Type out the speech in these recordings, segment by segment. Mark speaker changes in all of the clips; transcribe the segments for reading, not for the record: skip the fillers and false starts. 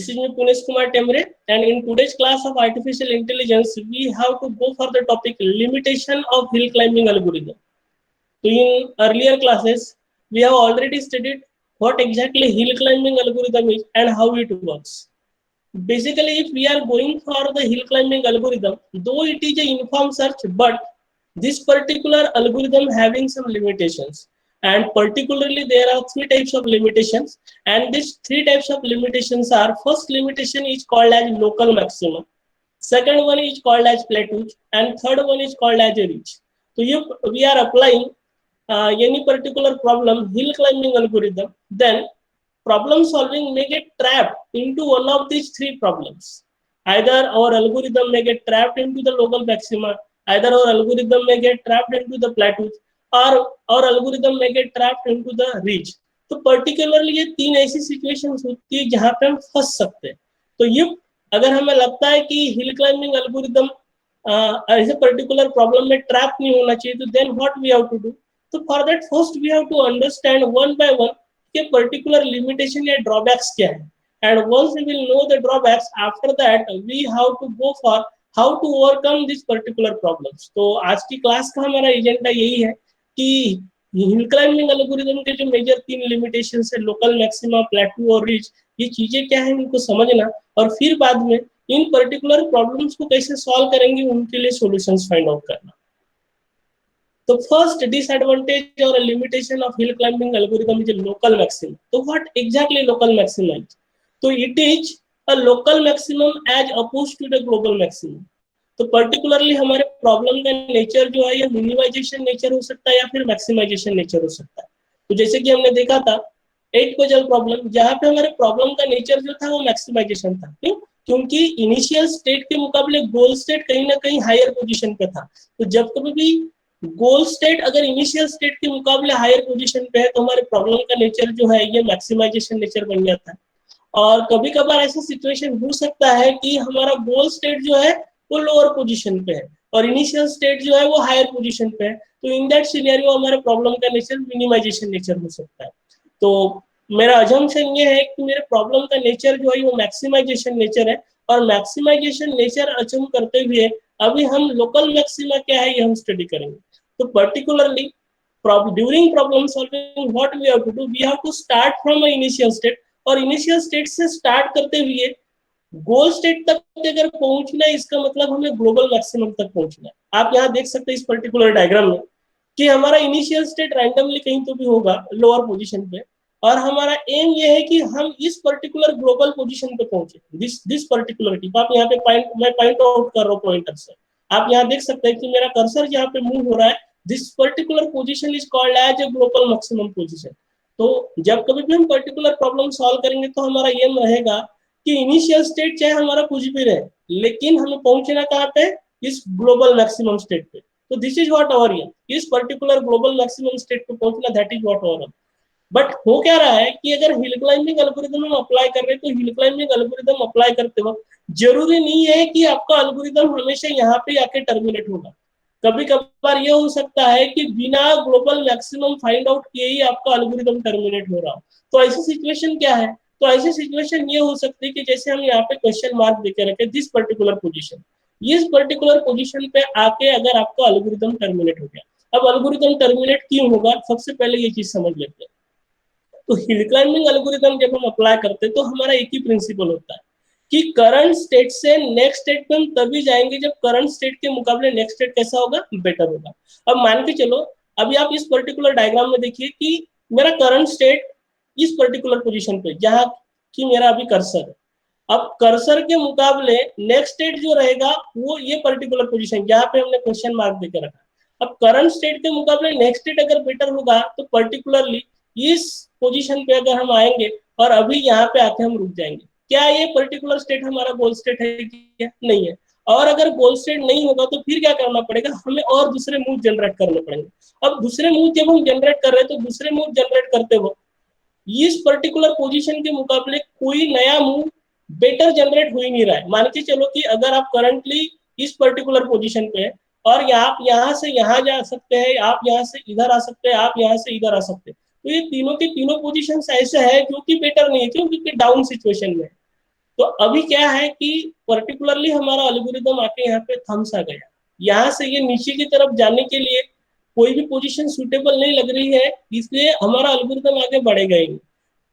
Speaker 1: This is me Punesh Kumar Temre, and in today's class of artificial intelligence, we have to go for the topic limitation of hill climbing algorithm. So in earlier classes, we have already studied what exactly hill climbing algorithm is and how it works. Basically, if we are going for the hill climbing algorithm, though it is an informed search, but this particular algorithm having some limitations. And particularly, there are three types of limitations. And these three types of limitations are: first limitation is called as local maximum. Second one is called as plateau, and third one is called as a reach. So if we are applying any particular problem, hill climbing algorithm, then problem solving may get trapped into one of these three problems. Either our algorithm may get trapped into the local maxima, either our algorithm may get trapped into the plateau, or our algorithm may get trapped into the reach. तो particularly ये तीन ऐसी situations होती है जहां पे हम फंस सकते हैं. तो ये अगर हमें लगता है कि हिल क्लाइंबिंग एल्गोरिदम ऐसे पर्टिकुलर प्रॉब्लम में ट्रैप नहीं होना चाहिए, तो then what we have to do. तो for that first we have to understand one by one के पर्टिकुलर लिमिटेशन या ड्रॉबैक्स क्या है. And once we will know the drawbacks, after that we have to go for how to overcome this particular problems. तो आज की class का हमारा agenda यही है कि हिल क्लाइंबिंग एल्गोरिदम के जो मेजर तीन लिमिटेशंस है, लोकल मैक्सिमा, प्लेटू और रिच, ये चीजें क्या है उनको समझना, और फिर बाद में इन पर्टिकुलर प्रॉब्लम्स को कैसे सॉल्व करेंगे उनके लिए सॉल्यूशंस फाइंड आउट करना. तो फर्स्ट डिसएडवांटेज और limitation of hill climbing algorithm is local maximum. तो what exactly local maximum is? तो it is a local maximum as opposed to the global maximum. तो पर्टिकुलरली हमारे प्रॉब्लम का nature जो है, ये मिनिमाइजेशन नेचर हो सकता है या फिर मैक्सिमाइजेशन नेचर हो सकता है. तो जैसे कि हमने देखा था 8 पजल प्रॉब्लम, जहां पे हमारे प्रॉब्लम का नेचर जो था वो मैक्सिमाइजेशन था. क्यों? क्योंकि इनिशियल स्टेट के मुकाबले गोल स्टेट कहीं ना कहीं हायर पोजीशन पे था. तो जब कभी भी गोल स्टेट अगर इनिशियल स्टेट के मुकाबले हायर पोजीशन पे है, तो हमारे प्रॉब्लम का नेचर जो है ये मैक्सिमाइजेशन नेचर बन जाता है. और कभी कभार ऐसा सिचुएशन हो सकता है कि हमारा गोल स्टेट जो है वो लोअर पोजीशन पे है और इनिशियल स्टेट जो है वो हायर पोजीशन पे है. तो इन दैट सिनेरियो हमारे प्रॉब्लम का नेचर मिनिमाइजेशन नेचर हो सकता है. तो मेरा अजम्पशन ये है कि मेरे प्रॉब्लम का नेचर जो है वो मैक्सिमाइजेशन नेचर है, और मैक्सिमाइजेशन नेचर अचूम करते हुए अभी हम लोकल मैक्सिमा क्या है ये हम स्टडी करेंगे. तो particularly during problem solving what we have to do, we have to start from a initial state, और इनिशियल स्टेट से स्टार्ट करते हुए गोल स्टेट तक अगर पहुंचना है, इसका मतलब हमें ग्लोबल मैक्सिमम तक पहुंचना है. आप यहाँ देख सकते हैं इस पर्टिकुलर डायग्राम में कि हमारा इनिशियल स्टेट रैंडमली कहीं तो भी होगा लोअर पोजीशन पे, और हमारा एम ये है कि हम इस पर्टिकुलर ग्लोबल पोजीशन पे पहुंचे. दिस पर्टिकुलर टिप आप यहाँ पे मैं पॉइंट आउट कर रहा हूँ पॉइंटर से. आप यहाँ देख सकते हैं कि मेरा कर्सर यहाँ पे मूव हो रहा है. This particular position is called as a global maximum position. तो जब कभी भी हम पर्टिकुलर प्रॉब्लम सॉल्व करेंगे तो हमारा एम रहेगा कि इनिशियल स्टेट चाहे हमारा कुछ भी रहे, लेकिन हमें पहुंचना कहाँ पे, इस ग्लोबल मैक्सिमम स्टेट पे. तो this is what our aim, इस पर्टिकुलर ग्लोबल मैक्सिमम स्टेट पे पहुंचना, that is what our aim. But हो क्या रहा है कि अगर हिल क्लाइंबिंग एल्गोरिदम हम अप्लाई कर रहे हैं, तो हिल क्लाइंबिंग एल्गोरिदम अप्लाई करते वक्त जरूरी नहीं है कि आपका एल्गोरिदम हमेशा यहाँ पे आके टर्मिनेट होगा. कभी कभार ये हो सकता है कि बिना ग्लोबल मैक्सिमम फाइंड आउट किए ही आपका एल्गोरिदम टर्मिनेट हो रहा हो. तो ऐसी सिचुएशन क्या है? तो ऐसी सिचुएशन ये हो सकती है कि जैसे हम यहाँ पे क्वेश्चन मार्क देके रखे दिस पर्टिकुलर पोजीशन, इस पर्टिकुलर पोजीशन पे आके अगर आपका एल्गोरिदम टर्मिनेट हो गया. अब एल्गोरिदम टर्मिनेट क्यों होगा, सबसे पहले ये चीज समझ लेते हैं. तो हिल क्लाइंबिंग एल्गोरिदम जब हम अप्लाई करते हैं तो हमारा एक ही प्रिंसिपल होता है कि करंट स्टेट से नेक्स्ट स्टेट पे हम तभी जाएंगे जब करंट स्टेट के मुकाबले नेक्स्ट स्टेट कैसा होगा, बेटर होगा. अब मान के चलो, अभी आप इस पर्टिकुलर डायग्राम में देखिए कि मेरा करंट स्टेट इस पर्टिकुलर पोजीशन पे जहां की मेरा अभी कर्सर है. अब कर्सर के मुकाबले नेक्स्ट स्टेट जो रहेगा वो ये पर्टिकुलर पोजीशन जहां पे हमने क्वेश्चन मार्क देकर रखा. अब करंट स्टेट के मुकाबले नेक्स्ट स्टेट अगर बेटर होगा तो पर्टिकुलरली इस पोजीशन पे अगर हम आएंगे और अभी यहाँ पे आके हम रुक जाएंगे. क्या ये पर्टिकुलर स्टेट हमारा गोल स्टेट है क्या? नहीं है. और अगर गोल स्टेट नहीं होगा तो फिर क्या करना पड़ेगा, हमें और दूसरे मूव जनरेट करने पड़ेंगे. अब दूसरे मूव जब हम जनरेट कर रहे हैं तो दूसरे मूव जनरेट करते वक्त इस पर्टिकुलर पोजीशन के मुकाबले कोई नया मूव बेटर जनरेट हो ही नहीं रहा है. मान के चलो कि अगर आप करंटली इस पर्टिकुलर पोजीशन पे है और आप यहाँ से यहाँ जा सकते हैं, आप यहाँ से इधर आ सकते हैं, आप यहाँ से इधर आ सकते हैं, तो ये तीनों के तीनों पोजीशंस ऐसे हैं जो कि बेटर नहीं है. क्यों? क्योंकि डाउन सिचुएशन में है. तो अभी क्या है कि पर्टिकुलरली हमारा एल्गोरिदम आके यहाँ पे थम्स आ गया, यहाँ से ये नीचे की तरफ जाने के लिए कोई भी पोजीशन सुटेबल नहीं लग रही है, इसलिए हमारा एल्गोरिदम आगे बढ़ेगा ही नहीं।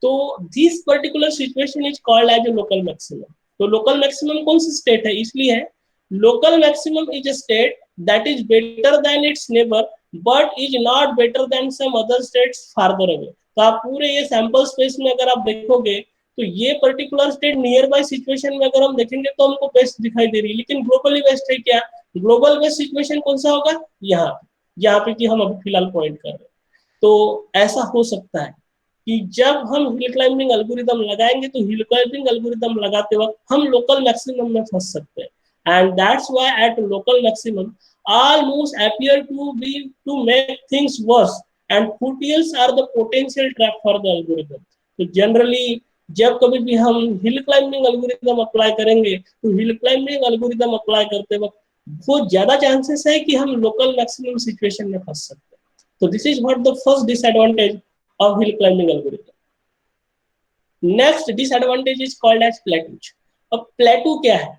Speaker 1: तो this particular situation is called as a local maximum. तो लोकल मैक्सिमम कौन सी स्टेट है, इसलिए है local maximum is a state that is better than its neighbour but is not better than some other states farther away. तो आप पूरे ये सैंपल स्पेस में अगर आप देखोगे तो ये particular state near by situation में अगर हम देखेंगे तो हमको बेस्ट दिखाई दे रही है, लेकिन ग्लोबली बेस्ट है क्या, ग्लोबल बेस्ट सिचुएशन कौन सा होगा, यहाँ यहाँ पे कि हम अभी फिलहाल पॉइंट कर रहे हैं। तो ऐसा हो सकता है कि जब हम हिल क्लाइंबिंग एल्गोरिदम लगाएंगे तो हिल क्लाइंबिंग एल्गोरिदम लगाते वक्त हम लोकल मैक्सिमम में फंस सकते हैं, and that's why at local maximum all moves appear to be to make things worse and foothills are the potential trap for the algorithm. तो जनरली जब कभी भी हम हिल क्लाइंबिंग एल्गोरिदम अप्लाई करेंगे तो हिल क्लाइंबिंग एल्गोरिदम अप्लाई करते वक्त बहुत ज्यादा चांसेस है कि हम लोकल मैक्सिमम सिचुएशन में फंस सकते हैं। तो this is what the first disadvantage of hill climbing algorithm. Next disadvantage is called as plateaus. अब प्लेटू क्या है,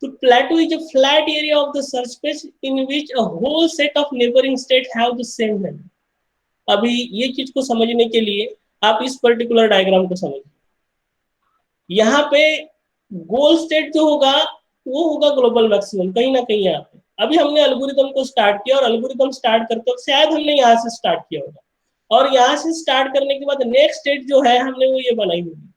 Speaker 1: तो plateau is a flat area of the surface in which a whole set of neighboring states have the same value. अभी ये चीज को समझने के लिए आप इस पर्टिकुलर डायग्राम को समझिए। यहाँ पे गोल स्टेट जो होगा वो होगा ग्लोबल मैक्सिमम कहीं ना कहीं यहाँ पे। अभी हमने एल्गोरिदम को स्टार्ट किया और एल्गोरिदम स्टार्ट करते वक्त शायद हमने यहाँ से स्टार्ट किया होगा और यहाँ से स्टार्ट करने के बाद नेक्स्ट स्टेट जो है हमने वो ये बनाई होगी।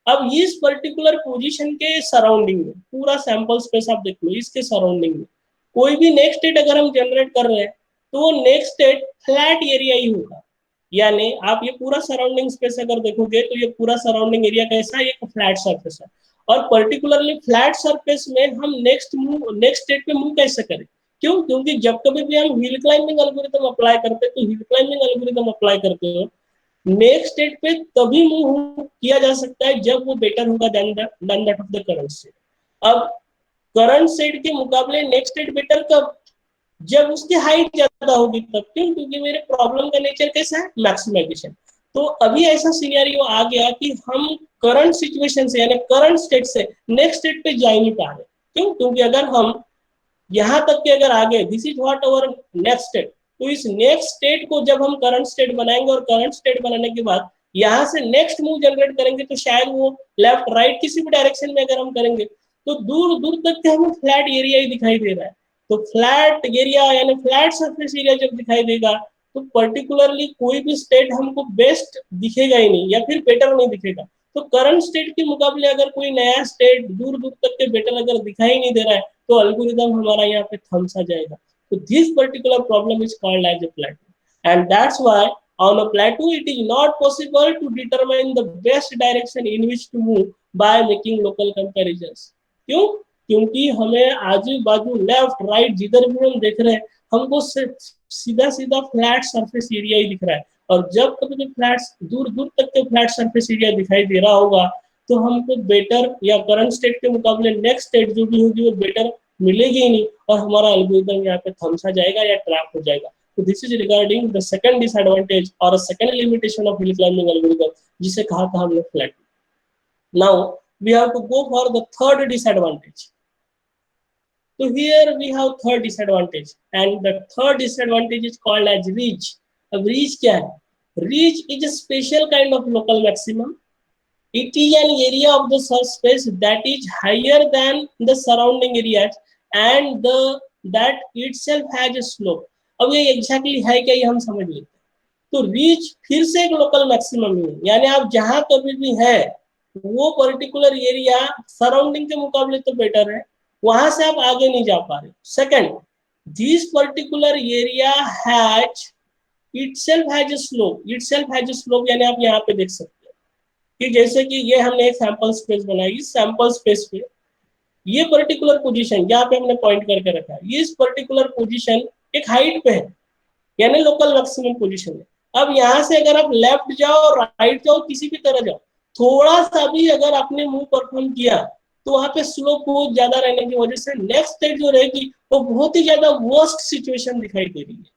Speaker 1: अब इस पर्टिकुलर पोजीशन के सराउंडिंग में पूरा सैंपल स्पेस आप देख लो, इसके सराउंडिंग में कोई भी नेक्स्ट स्टेट अगर हम जनरेट कर रहे हैं तो वो नेक्स्ट स्टेट फ्लैट एरिया ही होगा। यानी आप ये पूरा सराउंडिंग स्पेस अगर देखोगे तो ये पूरा सराउंडिंग एरिया कैसा है, एक फ्लैट सरफेस है। और पर्टिकुलरली फ्लैट सरफेस में हम नेक्स्ट स्टेट पे मूव कैसे करें, क्यों, क्योंकि जब कभी भी हम हिल क्लाइंबिंग एल्गोरिदम अप्लाई करते हैं तो हिल क्लाइंबिंग एल्गोरिदम अप्लाई करते हो नेक्स्ट स्टेट पे तभी मूव किया जा सकता है जब वो बेटर होगा than that of the current state. अब करंट स्टेट के मुकाबले नेक्स्ट स्टेट बेटर कब, जब उसकी हाइट ज्यादा होगी तब, क्यों, क्योंकि मेरे प्रॉब्लम का नेचर कैसा है, मैक्सिमाइजेशन। तो अभी ऐसा सिनेरियो आ गया कि हम करंट सिचुएशन से यानी करंट स्टेट से नेक्स्ट स्टेट पे जा ही नहीं पा रहे, क्यों, क्योंकि अगर हम यहाँ तक के अगर आगे this is what our next state, तो इस नेक्स्ट स्टेट को जब हम करंट स्टेट बनाएंगे और करंट स्टेट बनाने के बाद यहाँ से नेक्स्ट मूव जनरेट करेंगे तो शायद वो लेफ्ट राइट किसी भी डायरेक्शन में अगर हम करेंगे तो दूर दूर तक के हमें फ्लैट एरिया ही दिखाई दे रहा है। तो फ्लैट एरिया यानी फ्लैट सरफेस एरिया जब दिखाई देगा तो पर्टिकुलरली कोई भी स्टेट हमको बेस्ट दिखेगा ही नहीं या फिर बेटर नहीं दिखेगा। तो करंट स्टेट के मुकाबले अगर कोई नया स्टेट दूर दूर तक के बेटर अगर दिखाई नहीं दे रहा है तो एल्गोरिदम हमारा यहाँ पे थम्स आ जाएगा। So this particular problem is called as a plateau, and that's why on a plateau it is not possible to determine the best direction in which to move by making local comparisons. क्यों? क्योंकि हमें आजू बाजू left right जिधर भी हम देख रहे हैं हमको सीधा सीधा फ्लैट सरफेस एरिया ही दिख रहा है, और जब कभी फ्लैट दूर दूर तक के फ्लैट सरफेस एरिया दिखाई दे रहा होगा तो हमको बेटर या करंट स्टेट के मुकाबले नेक्स्ट स्टेट जो भी होगी वो बेटर मिलेगी ही नहीं और हमारा एल्गोरिदम यहाँ पे थम्सा जाएगा या ट्रैप हो जाएगा। तो this is regarding the second disadvantage और second limitation of hill climbing algorithm, जिसे कहा था हमने flat. Now we have to go for the third disadvantage. तो here we have third disadvantage and the third disadvantage is called as ridge. अब ridge क्या है, ridge is a special kind of local maximum. It is an area of the surface that is higher than the surrounding areas and that itself has a slope. अब ये exactly है क्या, ये हम समझ लेते हैं। तो रीच फिर से एक लोकल मैक्सिमम है, यानी आप जहां कभी भी है वो पर्टिकुलर एरिया सराउंडिंग के मुकाबले तो बेटर है, वहां से आप आगे नहीं जा पा रहे। Second, this particular area has itself has a slope. Itself has a slope यानी आप यहाँ पे देख सकते हैं कि जैसे कि ये हमने एक सैंपल स्पेस बनाई, इस सैंपल स्पेस पे ये पर्टिकुलर पोजीशन यहाँ पे हमने पॉइंट करके रखा है, इस पर्टिकुलर पोजीशन एक हाइट पे है यानी लोकल मैक्सिमम पोजीशन है। अब यहाँ से अगर आप लेफ्ट जाओ राइट जाओ किसी भी तरह जाओ, थोड़ा सा भी अगर आपने मूव परफॉर्म किया तो वहां पे स्लोप बहुत ज्यादा रहने की वजह से नेक्स्ट स्टेट जो रहेगी वो बहुत ही ज्यादा वर्स्ट सिचुएशन दिखाई दे रही है।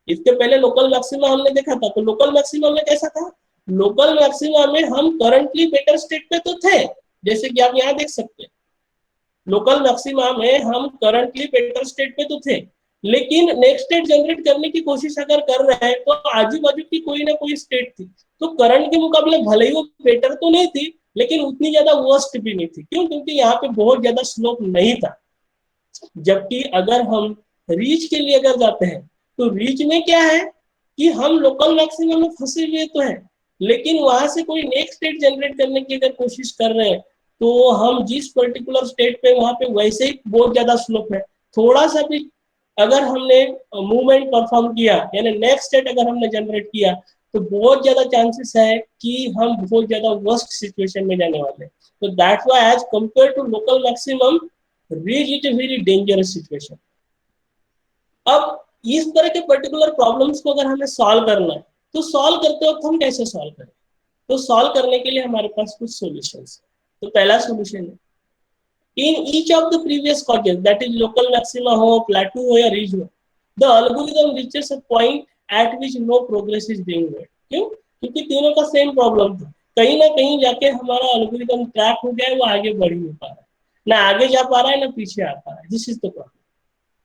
Speaker 1: इसके पहले लोकल मैक्सिमम हमने देखा था, तो लोकल मैक्सिमम में कैसा था, लोकल मैक्सिमम में हम करंटली बेटर स्टेट पे तो थे जैसे कि आप यहाँ देख सकते हैं लोकल मैक्सिमा में हम करंटली बेटर स्टेट पे तो थे, लेकिन नेक्स्ट स्टेट जनरेट करने की कोशिश अगर कर रहे हैं तो आजू बाजू की कोई ना कोई स्टेट थी, तो करंट के मुकाबले भले ही वो बेटर तो नहीं थी लेकिन उतनी ज्यादा वर्स्ट भी नहीं थी। क्यों? क्योंकि यहाँ पे बहुत ज्यादा स्लोप नहीं था। जबकि अगर हम रीच के लिए अगर जाते हैं तो रीच में क्या है कि हम लोकल मैक्सिमम में फंसे हुए तो है, लेकिन वहां से कोई नेक्स्ट स्टेट जनरेट करने की अगर कोशिश कर रहे हैं तो हम जिस पर्टिकुलर स्टेट पे वहां पे वैसे ही बहुत ज्यादा स्लोप है, थोड़ा सा भी अगर हमने मूवमेंट परफॉर्म किया यानी नेक्स्ट स्टेट अगर हमने जनरेट किया तो बहुत ज्यादा चांसेस है कि हम बहुत ज्यादा वर्स्ट सिचुएशन में जाने वाले हैं। तो that's why as compared to local maximum reach is a very dangerous situation. अब इस तरह के पर्टिकुलर प्रॉब्लम्स को अगर हमें सॉल्व करना है तो सॉल्व करते वक्त हम कैसे सॉल्व करें? तो सॉल्व करने के लिए हमारे पास कुछ सॉल्यूशंस है। तो पहला सॉल्यूशन है in each of the previous causes that is local maxima हो, प्लेटू हो या रीज हो, the algorithm reaches a point at which no progress is being made. क्यों? क्योंकि तीनों का सेम प्रॉब्लम था, कहीं ना कहीं जाके हमारा एल्गोरिथम ट्रैप हो गया है, वो आगे बढ़ ही नहीं पा रहा है, ना आगे जा पा रहा है ना पीछे आ पा रहा है। This is the problem.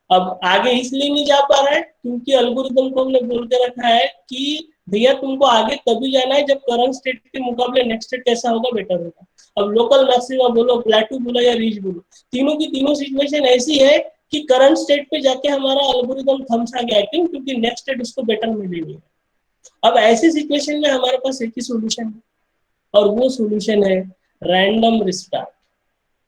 Speaker 1: अब आगे इसलिए नहीं जा पा रहा है क्योंकि एल्गोरिदम को हमने बोल के रखा है कि भैया तुमको आगे तभी जाना है जब करंट स्टेट के मुकाबले नेक्स्ट स्टेट कैसा होगा, बेटर होगा। अब लोकल मैक्सिमा बोलो, प्लेटू बोलो या रीच बोलो, तीनों की तीनों सिचुएशन ऐसी है कि करंट स्टेट पे जाके हमारा एल्गोरिदम थमसा गया है। क्यों? क्योंकि नेक्स्ट स्टेट उसको बेटर मिल नहीं है। अब ऐसी सिचुएशन में हमारे पास एक ही सोल्यूशन है और वो सोल्यूशन है रैंडम रिस्टार्ट।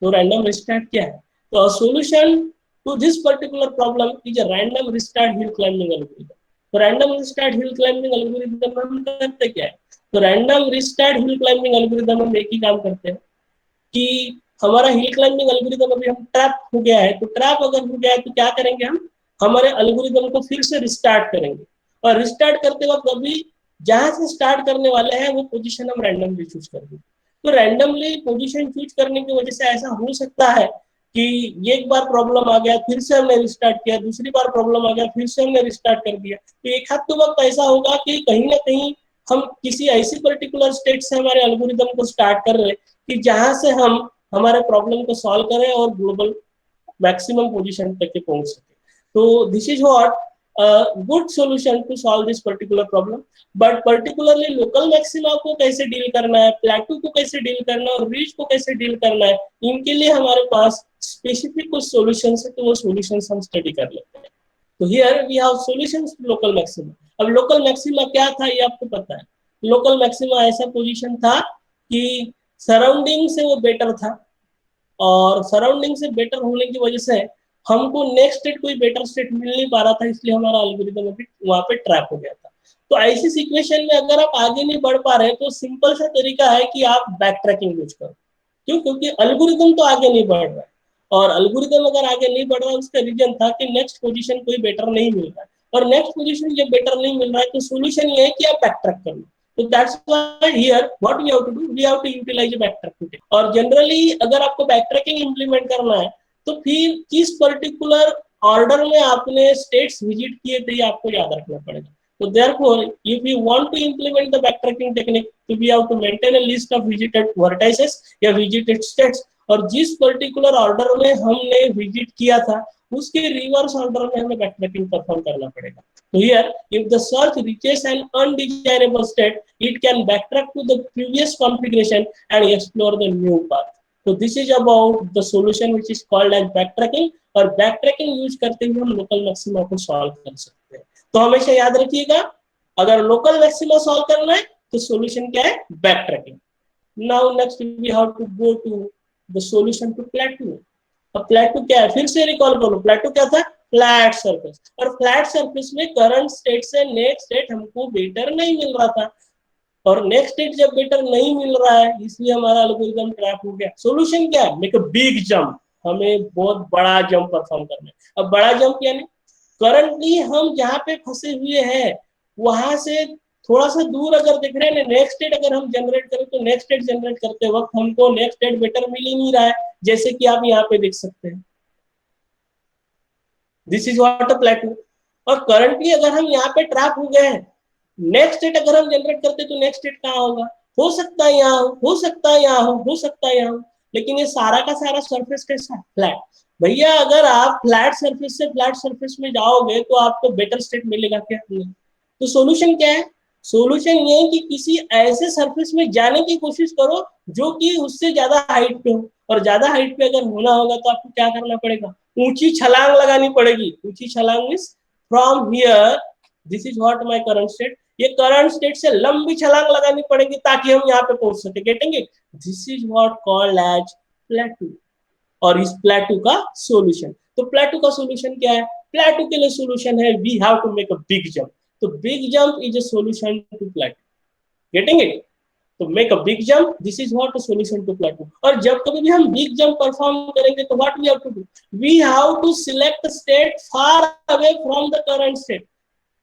Speaker 1: तो रैंडम रिस्टार्ट क्या है? तो solution to this particular problem is a random restart hill climbing algorithm. तो random restart hill climbing algorithm में हम करते क्या है? तो random restart hill climbing algorithm में एक ही काम करते हैं कि हमारा हिल क्लाइंबिंग एल्गोरिदम अभी हम ट्रैप हो गया है, तो ट्रैप अगर हो गया है तो क्या करेंगे हम हमारे एल्गोरिदम को फिर से रिस्टार्ट करेंगे और रिस्टार्ट करते वक्त अभी जहां से स्टार्ट करने वाले हैं वो पोजीशन हम रैंडमली चूज कर देंगे। तो रैंडमली पोजीशन चूज करने की वजह से ऐसा हो सकता है कि एक बार प्रॉब्लम आ गया फिर से हमने रिस्टार्ट किया, दूसरी बार प्रॉब्लम आ गया फिर से हमने रिस्टार्ट कर दिया, तो एक हाथ तो वक्त ऐसा होगा कि कहीं ना कहीं हम किसी ऐसी पर्टिकुलर स्टेट से हमारे एल्गोरिदम को स्टार्ट कर रहे हैं कि जहां से हम हमारे प्रॉब्लम को सॉल्व करें और ग्लोबल मैक्सिमम पोजीशन तक के पहुंच सके। तो this is what good solution to solve this particular problem. But particularly local maxima को कैसे डील करना है, प्लेटू को कैसे डील करना है और रीच को कैसे डील करना है, इनके लिए हमारे पास स्पेसिफिक कुछ सॉल्यूशंस है, तो वो सॉल्यूशंस हम स्टडी कर लेते हैं। तो here we have solutions to local maxima. अब लोकल मैक्सिमा क्या था ये आपको पता है। लोकल मैक्सिमा ऐसा पोजीशन था कि सराउंडिंग से वो बेटर था और सराउंडिंग से बेटर होने की वजह से हमको नेक्स्ट स्टेट कोई बेटर स्टेट मिल नहीं पा रहा था, इसलिए हमारा एल्गोरिदम अभी वहां पे ट्रैप हो गया था। तो ऐसी सिचुएशन में अगर आप आगे नहीं बढ़ पा रहे तो सिंपल सा तरीका है कि आप बैक ट्रैकिंग यूज करो। क्यों? क्योंकि एल्गोरिदम तो आगे नहीं बढ़ रहा है और एल्गोरिदम अगर आगे नहीं बढ़ रहा है उसका रीजन था कि नेक्स्ट पोजीशन कोई बेटर नहीं मिल रहा है और नेक्स्ट पोजीशन जब बेटर नहीं मिल रहा है तो सोल्यूशन ये है कि आप बैक ट्रैक कर लो। तो that's why here what we have to do, we have to utilise backtracking. और जनरली अगर आपको बैक ट्रैकिंग इंप्लीमेंट करना है तो फिर किस पर्टिकुलर ऑर्डर में आपने स्टेट्स विजिट किए थे ये आपको याद रखना पड़ेगा। So therefore, if you want to implement the backtracking technique, तो we have to maintain a list of visited vertices या visited states और जिस पर्टिकुलर ऑर्डर में हमने विजिट किया था उसके रिवर्स ऑर्डर में हमें बैकट्रैकिंग परफॉर्म करना पड़ेगा। तो here if the search reaches an undesirable state it can backtrack to the previous configuration and explore the new path. तो this is about the solution which is called as backtracking और backtracking use करते हुए हम local maxima को solve कर सकते हैं। तो हमेशा याद रखिएगा अगर लोकल मैक्सिमा सॉल्व करना है तो सॉल्यूशन क्या है? Backtracking. Now next we have to go to the solution to plateau. अब प्लेटू क्या है फिर से रिकॉल करो। प्लेटू क्या था? Flat surface. और फ्लैट सरफेस में करंट स्टेट से नेक्स्ट स्टेट हमको बेटर नहीं मिल रहा था और नेक्स्ट स्टेट जब बेटर नहीं मिल रहा है इसलिए हमारा एल्गोरिथम ट्रैप हो गया। सॉल्यूशन क्या है? Make a big jump. हमें बहुत बड़ा जंप परफॉर्म करना है। अब बड़ा जंप यानी करंटली हम जहाँ पे फंसे हुए हैं वहां से थोड़ा सा दूर अगर देख रहे हैं नेक्स्ट स्टेट अगर हम जनरेट करें तो नेक्स्ट स्टेट जनरेट करते वक्त हमको नेक्स्ट स्टेट बेटर मिल ही नहीं रहा है, जैसे कि आप यहाँ पे देख सकते हैं। दिस इज व्हाट अ प्लेटू। और करंटली अगर हम यहाँ पे ट्रैप हो गए हैं, नेक्स्ट स्टेट अगर हम जनरेट करते तो नेक्स्ट स्टेट कहाँ होगा? हो सकता है यहाँ हो सकता है यहाँ हो सकता है यहाँ हो। लेकिन ये सारा का सारा सरफेस कैसा है? फ्लैट। भैया अगर आप फ्लैट सरफेस से फ्लैट सरफेस में जाओगे तो आपको बेटर स्टेट मिलेगा क्या? नहीं। तो सॉल्यूशन क्या है? सॉल्यूशन ये है कि किसी ऐसे सरफेस में जाने की कोशिश करो जो कि उससे ज्यादा हाइट पे हो, और ज्यादा हाइट पे अगर होना होगा तो आपको क्या करना पड़ेगा? ऊंची छलांग लगानी पड़ेगी। ऊंची छलांग means from here, this is what my current state, ये करंट स्टेट से लंबी छलांग लगानी पड़ेगी ताकि हम यहाँ पे पहुंच सके। Getting it? This is what called as plateau. और इस प्लेटू का सॉल्यूशन, तो प्लेटू का सॉल्यूशन क्या है? प्लेटू के लिए सॉल्यूशन है we have to make a big jump. तो big jump is a solution to plateau. Getting it? तो make a big jump, this is what a solution to plateau. और जब कभी भी हम बिग जंप परफॉर्म करेंगे तो what we have to do? We have to select state far away from the current state.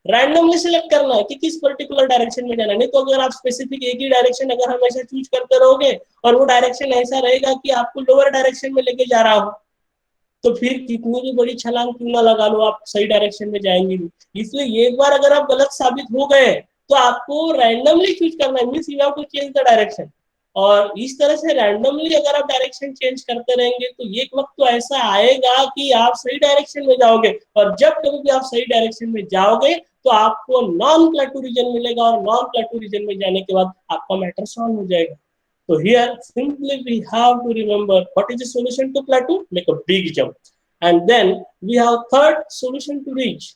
Speaker 1: Randomly select करना है कि किस पर्टिकुलर डायरेक्शन में जाना है। नहीं तो अगर आप स्पेसिफिक एक ही डायरेक्शन अगर हमेशा चूज करते रहोगे और वो डायरेक्शन ऐसा रहेगा कि आपको लोअर डायरेक्शन में लेके जा रहा हो, तो फिर कितनी भी बड़ी छलांग क्यों ना लगा लो, आप सही डायरेक्शन में जाएंगे नहीं। इसलिए एक बार अगर आप गलत साबित हो गए तो आपको रैंडमली चूज करना है, means you have to change the direction. और इस तरह से रैंडमली अगर आप डायरेक्शन चेंज करते रहेंगे तो एक वक्त तो ऐसा आएगा कि आप सही डायरेक्शन में जाओगे, और जब कभी भी आप सही डायरेक्शन में जाओगे तो आपको नॉन प्लेटू रीजन मिलेगा, और नॉन प्लेटू रीजन में जाने के बाद आपका मैटर सॉल्व हो जाएगा। So here simply we have to remember what is the solution to plateau? Make a big jump. And then we have third solution to reach.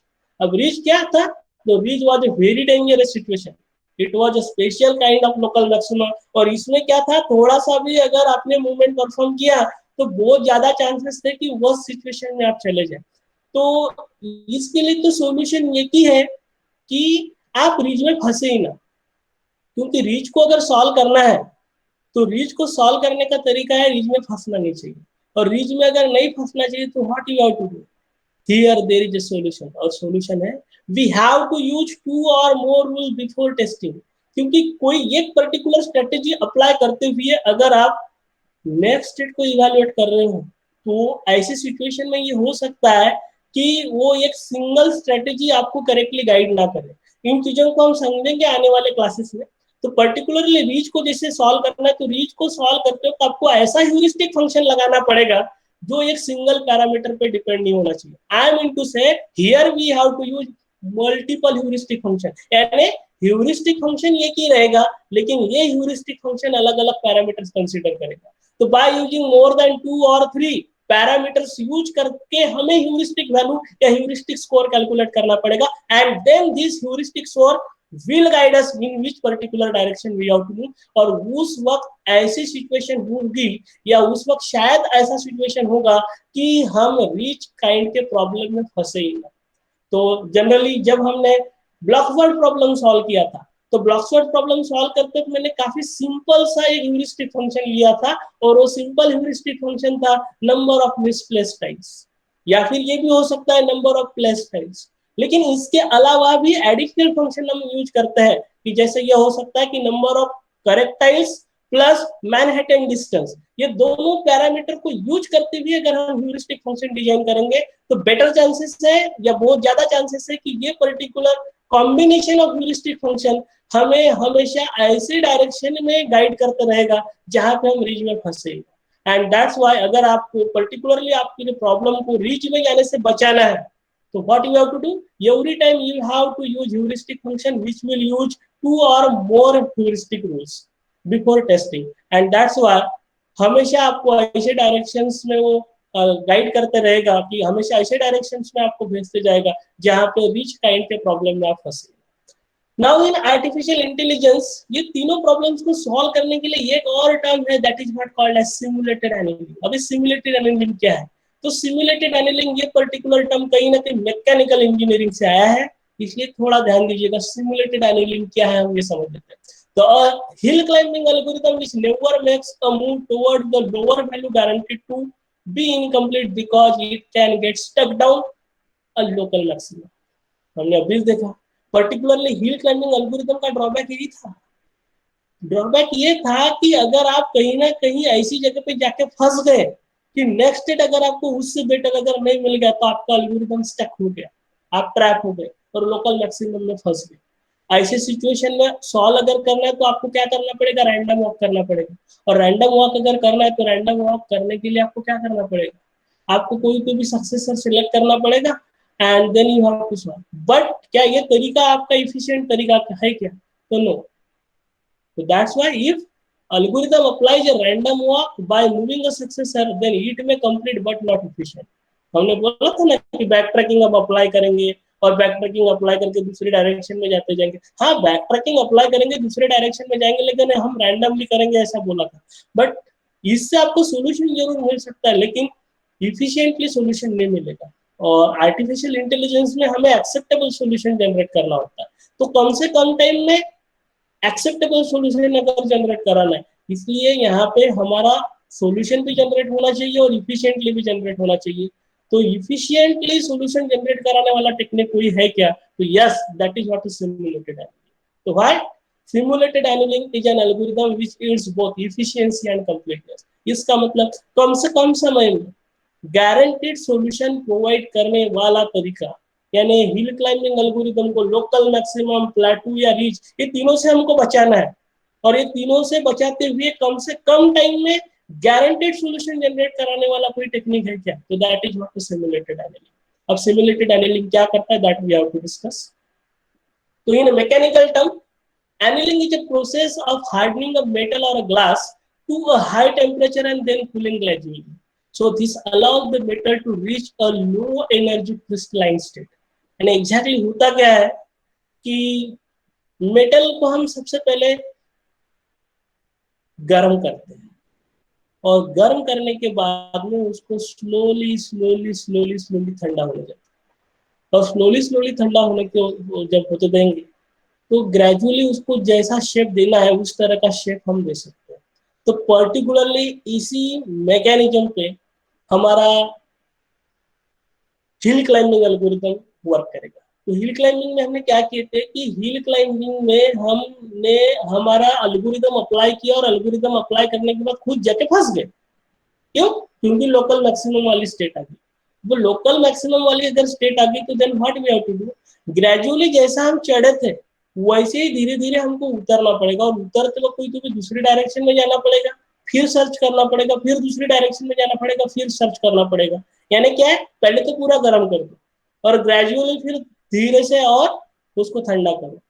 Speaker 1: अब reach क्या था? तो reach was a very dangerous situation. It was a special kind of local maxima. और इसमें क्या था? थोड़ा सा भी अगर आपने मूवमेंट परफॉर्म किया तो बहुत ज्यादा चांसेस थे कि वो सिचुएशन में आप चले जाए। तो इसके लिए तो सॉल्यूशन ये ही है कि आप रीच में फंसे ही ना, क्योंकि रीच को अगर सॉल्व करना है तो रीच को सॉल्व करने का तरीका है रीच में फंसना नहीं चाहिए। और रीच में अगर नहीं फंसना चाहिए तो what you have to do? Here there is a solution, और सॉल्यूशन है we have to use two or more rule before testing. क्योंकि कोई एक पर्टिकुलर स्ट्रेटेजी अप्लाई करते हुए अगर आप नेक्स्ट स्टेट को इवेलुएट कर रहे हो तो ऐसी सिचुएशन में ये हो सकता है कि वो एक सिंगल स्ट्रेटेजी आपको करेक्टली गाइड ना करे। इन चीजों को हम समझेंगे आने वाले क्लासेस में। तो पर्टिकुलरली रीच को जैसे सॉल्व करना है तो रीच को सॉल्व करते हो तो आपको ऐसा ह्यूरिस्टिक फंक्शन लगाना पड़ेगा जो एक सिंगल पैरामीटर पे डिपेंड नहीं होना चाहिए। I mean to say here we have to use multiple heuristic function, यानी ह्यूरिस्टिक फंक्शन एक ही रहेगा लेकिन ये ह्यूरिस्टिक फंक्शन अलग अलग पैरामीटर्स कंसीडर करेगा। तो बाय यूजिंग मोर देन 2 और 3 पैरामीटर्स यूज करके हमें ह्यूरिस्टिक वैल्यू या ह्यूरिस्टिक स्कोर कैलकुलेट करना पड़ेगा, and then this heuristic score will guide us in which particular direction we have to move। और उस वक्त ऐसी सिचुएशन होगी या उस वक्त शायद ऐसा सिचुएशन होगा कि हम रीच काइंड के प्रॉब्लम में फंसे ही ना। तो जनरली जब हमने ब्लॉक्सवर्ड प्रॉब्लम सॉल्व किया था तो ब्लॉक्सवर्ड प्रॉब्लम सॉल्व करते तो मैंने काफी सिंपल सा एक ह्यूरिस्टिक फंक्शन लिया था, और वो सिंपल ह्यूरिस्टिक फंक्शन था नंबर ऑफ मिसप्लेस्ड टाइल्स, या फिर ये भी हो सकता है नंबर ऑफ प्लेस्ड टाइल्स। लेकिन इसके अलावा भी एडिशनल फंक्शन हम यूज करते हैं कि जैसे ये हो सकता है कि number of correct tiles plus Manhattan distance, ये दोनों पैरामीटर को यूज करते हुए अगर हम ह्यूरिस्टिक फंक्शन डिजाइन करेंगे तो बेटर चांसेस है या बहुत ज्यादा चांसेस है कि ये particular combination of heuristic function हमें हमेशा ऐसे डायरेक्शन में गाइड करते रहेगा जहां पे हम रीच में फंसे। एंड दैट्स व्हाई अगर आपको पर्टिकुलरली आपकी प्रॉब्लम को रीच में जाने से बचाना है तो what you have to do? Every time you have to use heuristic function which will use 2 or more heuristic rules before testing, and that's why हमेशा आपको ऐसे डायरेक्शंस में वो गाइड करते रहेगा कि हमेशा ऐसे डायरेक्शंस में आपको भेजते जाएगा जहां पे रीच काइंड के प्रॉब्लम में आप फंसे। नाउ इन आर्टिफिशियल इंटेलिजेंस ये तीनों प्रॉब्लम्स को सॉल्व करने के लिए एक और टर्म है that is what called as simulated annealing. अभी सिमुलेटेड एनीलिंग क्या है? तो सिमुलेटेड एनीलिंग ये पर्टिकुलर टर्म कहीं ना कहीं मैकेनिकल इंजीनियरिंग से आया है, इसलिए थोड़ा ध्यान दीजिएगा। सिमुलेटेड एनीलिंग क्या है हम ये समझ लेते हैं। तो hill climbing algorithm which never makes a move toward the lower value guaranteed to be incomplete because it can get stuck down a local maximum. हमने अभी देखा पर्टिकुलरली हिल क्लाइंबिंग एल्गोरिथम का ड्रॉबैक यही था। ड्रॉबैक ये था कि अगर आप कहीं ना कहीं ऐसी जगह पे जाके फंस गए कि नेक्स्ट स्टेट अगर आपको उससे बेटर अगर नहीं मिल गया तो आपका एल्गोरिथम स्टक हो गया, आप ट्रैप हो गए और लोकल मैक्सिमम में फंस गए। ऐसे सिचुएशन में सॉल्व अगर करना है तो आपको क्या करना पड़ेगा, रैंडम वॉक करना पड़ेगा। और रैंडम वॉक अगर करना है तो रैंडम वॉक करने के लिए आपको क्या करना पड़ेगा, आपको कोई तो भी सक्सेसर सिलेक्ट करना पड़ेगा and then you have to solve. But क्या ये तरीका आपका इफिशिएंट तरीका है क्या, तो no. So that's why if algorithm applies a random walk by moving a successor, then it may complete but not efficient. हमने बोला था ना कि बैक ट्रैकिंग अब अप्लाई करेंगे और बैक ट्रैकिंग अप्लाई करके दूसरे डायरेक्शन में जाते जाएंगे। हाँ, बैक ट्रैकिंग अप्लाई करेंगे दूसरे डायरेक्शन में जाएंगे, लेकिन हम रैंडमली करेंगे ऐसा बोला था। बट इससे आपको सोल्यूशन जरूर मिल सकता है, लेकिन इफिशिएंटली सोल्यूशन नहीं मिलेगा। और आर्टिफिशियल इंटेलिजेंस में हमें एक्सेप्टेबल सोल्यूशन जनरेट करना होता है, तो कम से कम टाइम में एक्सेप्टेबल सॉल्यूशन अगर जनरेट कराना है, इसलिए यहाँ पे हमारा सॉल्यूशन भी जनरेट होना चाहिए और इफिशिएंटली भी जनरेट होना चाहिए। तो इफिशिएंटली सॉल्यूशन जनरेट कराने वाला टेक्निक कोई है क्या, तो yes, that is what is simulated annealing. तो why simulated annealing is an algorithm which yields both efficiency and completeness. इसका मतलब कम से कम समय में गारंटीड सॉल्यूशन प्रोवाइड करने वाला तरीका, यानी हिल क्लाइंबिंग एल्गोरिथम को लोकल मैक्सिमम, प्लेटू या रीच, ये तीनों से हमको बचाना है। और ये तीनों से बचाते हुए कम से कम टाइम में गारंटेड सॉल्यूशन जनरेट कराने वाला कोई टेक्निक है क्या, तो that is what is simulated annealing. अब सिमुलेटेड एनीलिंग क्या करता है, that we have to discuss. तो in mechanical term, annealing is a process of hardening a metal or a glass to a high temperature and then cooling gradually. So this allows the metal to reach a low energy crystalline state. And exactly होता क्या है कि metal को हम सबसे पहले गर्म करते हैं और गर्म करने के बाद में उसको स्लोली स्लोली स्लोली स्लोली ठंडा होने देते हैं। और स्लोली स्लोली ठंडा होने को जब होते देंगे तो ग्रेजुअली उसको जैसा शेप देना है उस तरह का शेप हम दे सकते हैं। तो पर्टिकुलरली इसी मैकेनिज्म पे हमारा हिल क्लाइंबिंग एल्गोरिथम वर्क करेगा। तो हिल क्लाइंबिंग में हमने क्या किए थे कि हिल क्लाइंबिंग में हमने हमारा एल्गोरिथम अप्लाई किया और एल्गोरिथम अप्लाई करने के बाद खुद जाके फंस गए। क्यों? क्योंकि लोकल मैक्सिमम वाली स्टेट आ गई। वो लोकल मैक्सिमम वाली अगर स्टेट आ गई तो then what we have to do, gradually जैसा हम चढ़े थे वैसे ही धीरे धीरे हमको उतरना पड़ेगा। और उतरते वक्त कोई तो भी दूसरी डायरेक्शन में जाना पड़ेगा, फिर सर्च करना पड़ेगा, फिर दूसरी डायरेक्शन में जाना पड़ेगा, फिर सर्च करना पड़ेगा। यानी क्या है, पहले तो पूरा गर्म कर दो और ग्रेजुअली फिर धीरे से और उसको ठंडा करो।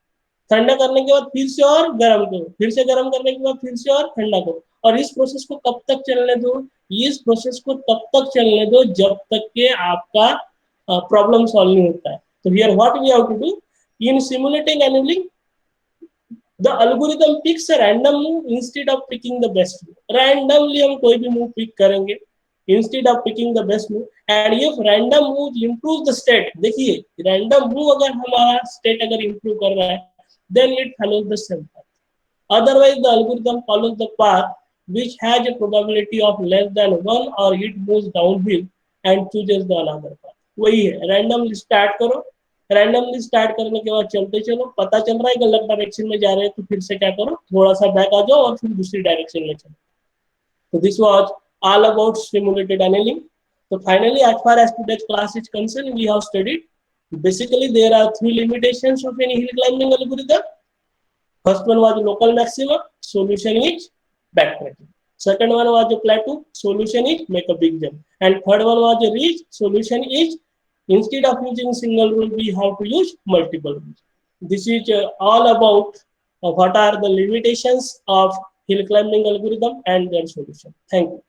Speaker 1: ठंडा करने के बाद फिर से और गर्म करो, फिर से गर्म करने के बाद फिर से और ठंडा करो। और इस प्रोसेस को कब तक चलने दो, इस प्रोसेस को तब तक चलने दो जब तक के आपका प्रॉब्लम सॉल्व नहीं होता है। तो here what we have to do, in simulating annealing, the algorithm picks a random move instead of picking the best move. Randomly हम कोई भी move pick करेंगे instead of picking the best move, and if random move improves the state, देखिए random move अगर हमारा state अगर improve कर रहा है then it follows the same path. Otherwise the algorithm follows the path which has a probability of less than 1 or it moves downhill and chooses the another path. वही है, randomly start करो, randomly start करने के बाद चलते चलो, पता चल रहा है गलत डायरेक्शन में जा रहे हैं तो फिर से क्या करो, थोड़ा सा बैक आ जाओ और फिर दूसरी डायरेक्शन में चलो। तो this was all about simulated annealing. तो finally as far as today's class is concerned, we have studied basically there are three limitations of any hill climbing algorithm. First one was local maximum, solution is backtracking. Second one was a plateau, solution is make a big jump. And third one was a reach, solution is instead of using single rule, we have to use multiple rules. This is all about what are the limitations of hill climbing algorithm and their solution. Thank you.